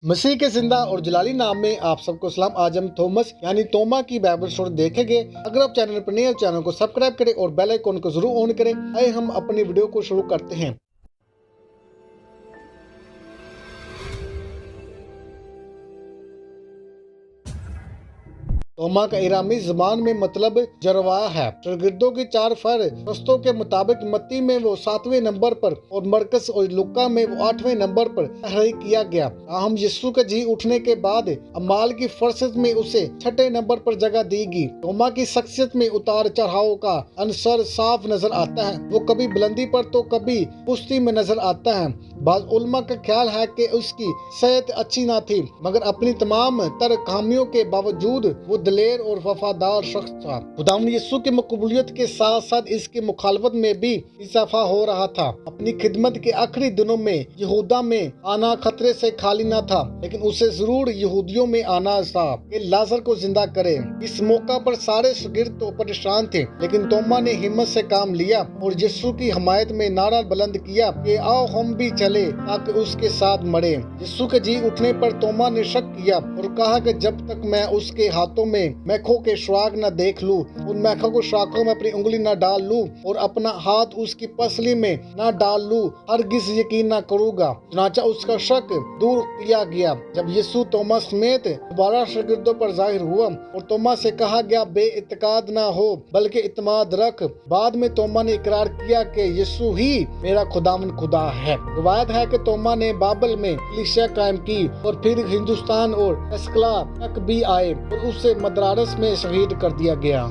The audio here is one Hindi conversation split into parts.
मसीह के जिंदा और जलाली नाम में आप सबको सलाम। आज हम थॉमस यानी तोमा की बाइबल स्टोरी देखेंगे। अगर आप चैनल पर नए हैं, चैनल को सब्सक्राइब करें और बेल आइकन को जरूर ऑन करें। आइए हम अपनी वीडियो को शुरू करते हैं। तोमा का इरामी जबान में मतलब जरवा है। शागिर्दों की चार फहरिस्तों के मुताबिक मत्ती में वो 7वें नंबर पर और मरकस और लुक्का में वो 8वें नंबर पर तहरीर किया गया। हम यीशु के जी उठने के बाद अमाल की फहरिस्त में उसे 6ठे नंबर पर जगह दी गई। तोमा की शख्सियत में उतार चढ़ाव का अंसर साफ नजर आता है। वो कभी बुलंदी पर तो कभी पुश्ती में नजर आता है। बाज़ उलमा का ख्याल है कि उसकी सेहत अच्छी ना थी, मगर अपनी तमाम तर खामियों के बावजूद वो दिलेर और वफादार शख्स था। खुदावंद यीशु की मकबूलियत के साथ साथ इसकी मुखालफत में भी इजाफा हो रहा था। अपनी खिदमत के आखिरी दिनों में यहूदा में आना खतरे से खाली न था, लेकिन उसे जरूर यहूदियों में आना था कि लाजर को जिंदा करे। इस मौका पर सारे शागिर्द तो परेशान थे, लेकिन तोमा ने हिम्मत से काम लिया और यीशु की हिमायत में नारा बुलंद किया कि आओ हम भी चले ताकि उसके साथ मरे। यीशु के जी उठने पर तोमा ने शक किया और कहा कि जब तक मैं उसके हाथों में मैखों के सुराग न देख लूं, उन मैखों को शाखों में अपनी उंगली न डाल लूं और अपना हाथ उसकी पसली में न डाल लूं, हरगिज़ यकीन न करूंगा। चुनांचे उसका शक दूर किया गया जब यीशु तोमा समेत दोबारा शागिर्दों पर जाहिर हुआ और तोमा से कहा गया बेइत्तेकाद न हो बल्कि इत्मीनान रख। बाद में तोमा ने इकरार किया कि यीशु ही मेरा खुदावंद खुदा है। रिवायत है कि तोमा ने बाबल में कलीसिया कायम की और फिर हिंदुस्तान और एस्कला तक भी आए और उसे मद्रास में शहीद कर दिया गया।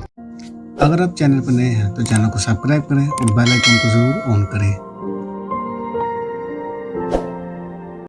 अगर आप चैनल पर नए हैं तो चैनल को सब्सक्राइब करें और बेल आइकन को जरूर ऑन करें।